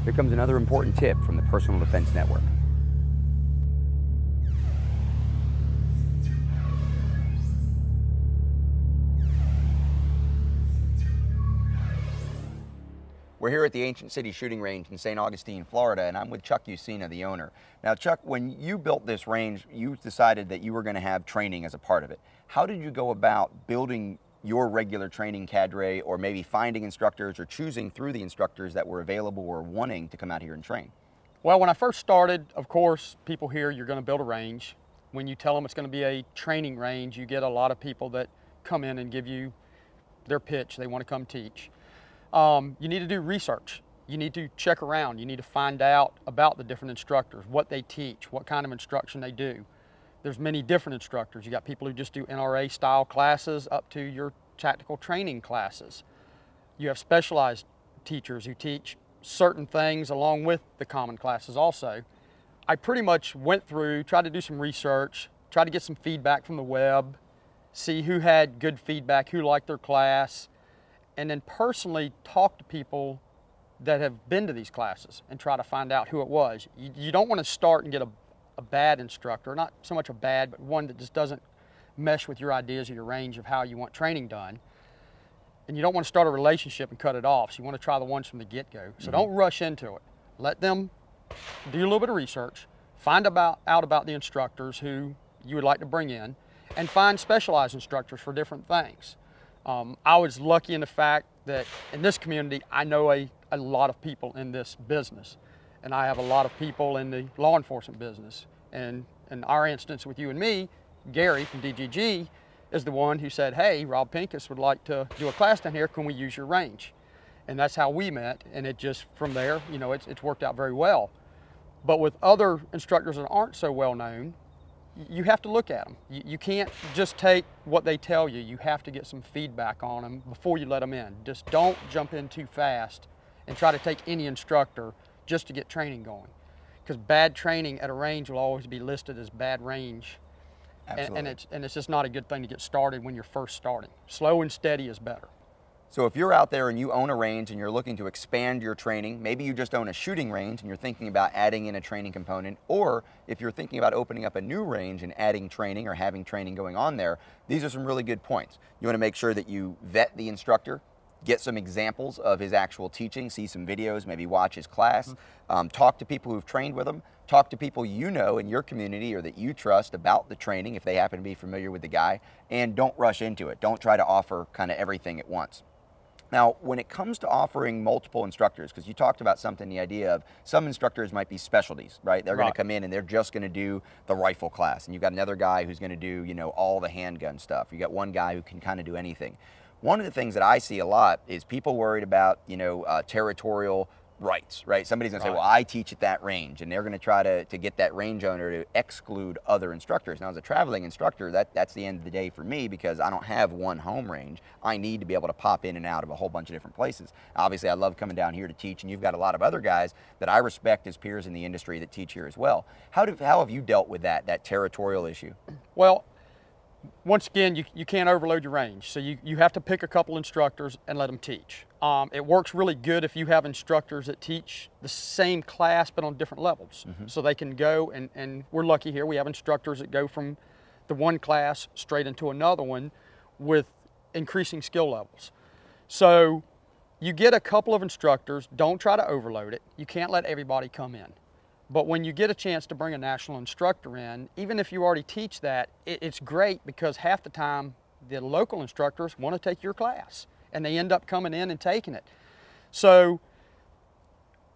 Here comes another important tip from the Personal Defense Network. We're here at the Ancient City Shooting Range in St. Augustine, Florida, and I'm with Chuck Usina, the owner. Now, Chuck, when you built this range, you decided that you were going to have training as a part of it. How did you go about building your regular training cadre, or maybe finding instructors or choosing through the instructors that were available or wanting to come out here and train? Well, when I first started, of course, people hear you're going to build a range. When you tell them it's going to be a training range, you get a lot of people that come in and give you their pitch. They want to come teach. You need to do research. You need to check around. You need to find out about the different instructors, what they teach, what kind of instruction they do. There's many different instructors. You got people who just do NRA style classes up to your tactical training classes. You have specialized teachers who teach certain things along with the common classes also. I pretty much went through, tried to do some research, tried to get some feedback from the web, see who had good feedback, who liked their class, and then personally talk to people that have been to these classes and try to find out who it was. You don't want to start and get a bad instructor, not so much a bad, but one that just doesn't mesh with your ideas or your range of how you want training done. And you don't want to start a relationship and cut it off, so you want to try the ones from the get-go. So don't rush into it. Let them do a little bit of research, find out about the instructors who you would like to bring in, and find specialized instructors for different things. I was lucky in the fact that in this community, I know a lot of people in this business, and I have a lot of people in the law enforcement business. And in our instance with you and me, Gary from DGG is the one who said, hey, Rob Pincus would like to do a class down here, can we use your range? And that's how we met, and it just, from there, you know, it's worked out very well. But with other instructors that aren't so well known, you have to look at them. You can't just take what they tell you. You have to get some feedback on them before you let them in. Just don't jump in too fast and try to take any instructor just to get training going. Because bad training at a range will always be listed as bad range. Absolutely. And it's just not a good thing to get started when you're first starting. Slow and steady is better. So if you're out there and you own a range and you're looking to expand your training, maybe you just own a shooting range and you're thinking about adding in a training component, or if you're thinking about opening up a new range and adding training or having training going on there, these are some really good points. You want to make sure that you vet the instructor, get some examples of his actual teaching, see some videos, maybe watch his class, talk to people who've trained with him, talk to people you know in your community or that you trust about the training if they happen to be familiar with the guy, and don't rush into it. Don't try to offer kind of everything at once. Now, when it comes to offering multiple instructors, because you talked about something, the idea of some instructors might be specialties, right? They're going to come in and they're just going to do the rifle class, and you've got another guy who's going to do, you know, all the handgun stuff. You got one guy who can kind of do anything. One of the things that I see a lot is people worried about, you know, territorial rights, right? Somebody's going to say, well, I teach at that range, and they're going to try to get that range owner to exclude other instructors. Now, as a traveling instructor, that's the end of the day for me, because I don't have one home range. I need to be able to pop in and out of a whole bunch of different places. Obviously, I love coming down here to teach, and you've got a lot of other guys that I respect as peers in the industry that teach here as well. How have you dealt with that territorial issue? Well, once again, you can't overload your range. So you have to pick a couple instructors and let them teach. It works really good if you have instructors that teach the same class but on different levels. So they can go, and we're lucky here, we have instructors that go from the one class straight into another one with increasing skill levels. So you get a couple of instructors, don't try to overload it. You can't let everybody come in. But when you get a chance to bring a national instructor in, even if you already teach that, it's great, because half the time the local instructors want to take your class and they end up coming in and taking it. So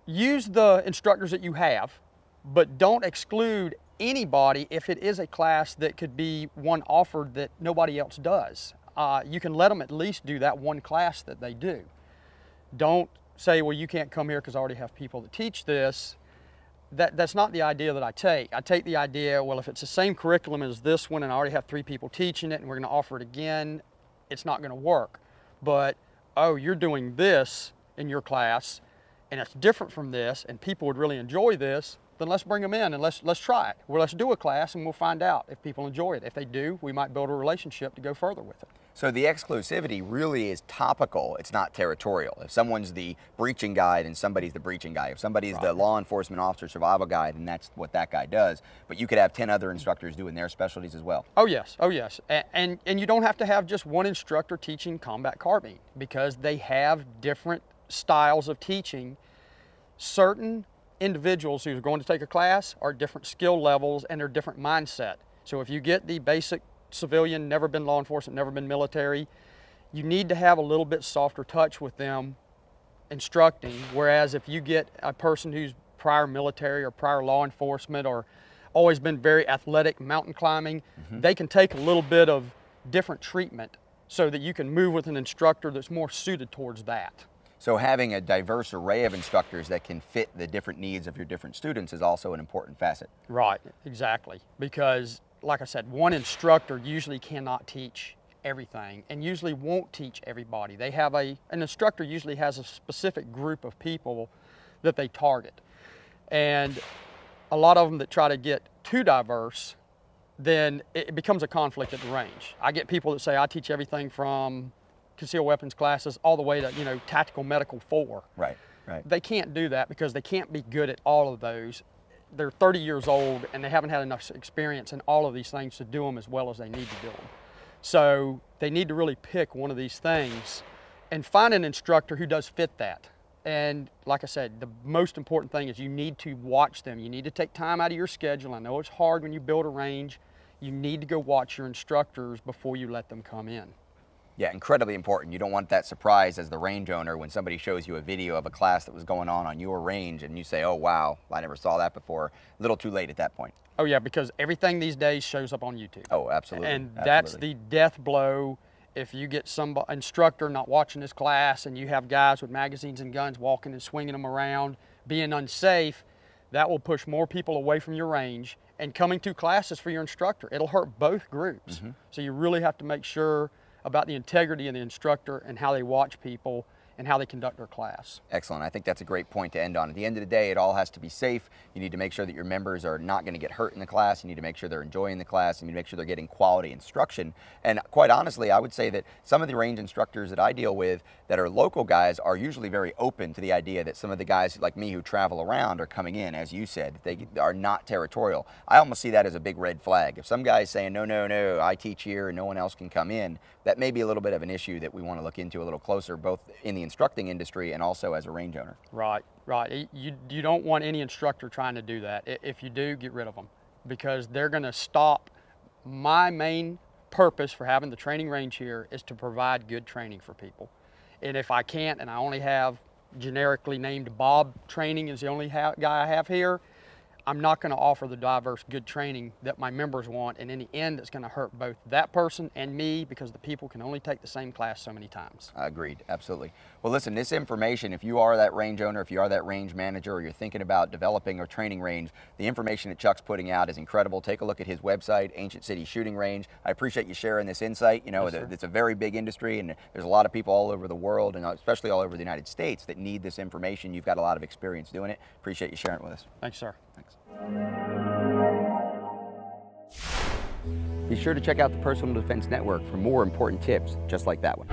use the instructors that you have, but don't exclude anybody if it is a class that could be one offered that nobody else does. You can let them at least do that one class that they do. Don't say, well, you can't come here because I already have people that teach this. That's not the idea that I take. I take the idea, well, if it's the same curriculum as this one and I already have 3 people teaching it and we're going to offer it again, it's not going to work. But, oh, you're doing this in your class and it's different from this and people would really enjoy this, then let's bring them in and let's try it. Well, let's do a class and we'll find out if people enjoy it. If they do, we might build a relationship to go further with it. So the exclusivity really is topical, it's not territorial. If someone's the breaching guide and somebody's the breaching guy, if somebody's the law enforcement officer survival guide, and that's what that guy does, but you could have 10 other instructors doing their specialties as well. Oh yes, oh yes. And you don't have to have just one instructor teaching combat carbine, because they have different styles of teaching. Certain individuals who are going to take a class are different skill levels and they're different mindset. So if you get the basic civilian, never been law enforcement, never been military, you need to have a little bit softer touch with them instructing. Whereas if you get a person who's prior military or prior law enforcement or always been very athletic, mountain climbing, they can take a little bit of different treatment so that you can move with an instructor that's more suited towards that. So having a diverse array of instructors that can fit the different needs of your different students is also an important facet. Right, exactly. Because like I said, one instructor usually cannot teach everything and usually won't teach everybody. They have an instructor usually has a specific group of people that they target. And a lot of them that try to get too diverse, then it becomes a conflict at the range. I get people that say, I teach everything from concealed weapons classes all the way to, tactical medical 4. Right, right. They can't do that because they can't be good at all of those. They're 30 years old and they haven't had enough experience in all of these things to do them as well as they need to do them. So they need to really pick one of these things and find an instructor who does fit that. And like I said, the most important thing is you need to watch them. You need to take time out of your schedule. I know it's hard when you build a range. You need to go watch your instructors before you let them come in. Yeah, incredibly important. You don't want that surprise as the range owner when somebody shows you a video of a class that was going on your range and you say, oh wow, I never saw that before. A little too late at that point. Oh yeah, because everything these days shows up on YouTube. Oh, absolutely. And that's the death blow if you get some instructor not watching this class and you have guys with magazines and guns walking and swinging them around, being unsafe. That will push more people away from your range and coming to classes for your instructor. It'll hurt both groups. So you really have to make sure about the integrity of the instructor and how they watch people and how they conduct their class. Excellent. I think that's a great point to end on. At the end of the day, it all has to be safe. You need to make sure that your members are not going to get hurt in the class. You need to make sure they're enjoying the class. You need to make sure they're getting quality instruction. And quite honestly, I would say that some of the range instructors that I deal with that are local guys are usually very open to the idea that some of the guys like me who travel around are coming in, as you said, they are not territorial. I almost see that as a big red flag. If some guy's saying, no, no, no, I teach here and no one else can come in, that may be a little bit of an issue that we want to look into a little closer, both in the instructing industry and also as a range owner. Right, right. You don't want any instructor trying to do that. If you do, get rid of them because they're going to stop. My main purpose for having the training range here is to provide good training for people. And if I can't, and I only have generically named Bob training is the only guy I have here, I'm not going to offer the diverse good training that my members want, and in the end it's going to hurt both that person and me because the people can only take the same class so many times. Agreed, absolutely. Well listen, this information, if you are that range owner, if you are that range manager, or you're thinking about developing or training range, the information that Chuck's putting out is incredible. Take a look at his website, Ancient City Shooting Range. I appreciate you sharing this insight. You know, it's a very big industry and there's a lot of people all over the world and especially all over the United States that need this information. You've got a lot of experience doing it. Appreciate you sharing it with us. Thanks, sir. Thanks. Be sure to check out the Personal Defense Network for more important tips just like that one.